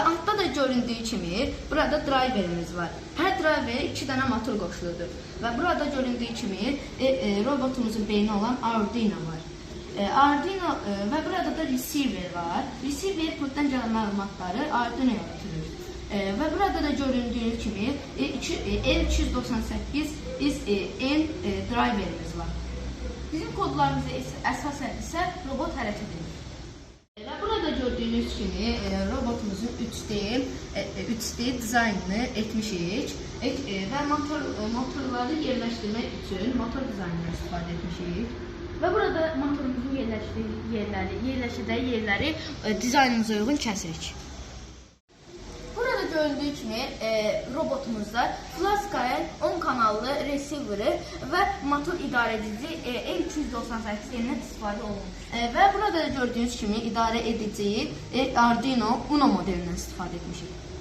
Altda da göründüyü kimi burada driverimiz var. Hər driverə 2 dənə motor qoşuludur. Və burada göründüyü kimi robotumuzun beyni olan Arduino var. Arduino və burada da receiver var. Receiver pultdan gələn məlumatları Arduino'ya ötürür. Və burada da göründüyü kimi L298N driverimiz var. Bizim kodlarımıza əsasən isə robot hərəkət edir. Və burada gördüyünüz kimi robotumuzun 3D dizaynını etmişik və motorları yerləşdirmək üçün motor dizaynından istifadə etmişik. Və burada motorumuzun yerləşəcəyi yerləri dizaynımıza uyğun kəsirik. Burada göründüyü kimi robotumuzda Flascael 10 kanallı resiverı və motor idarəedici L298-dən istifadə olunur. Və burada gördüyünüz kimi idarə edici Arduino Uno modelindən istifadə etmişik.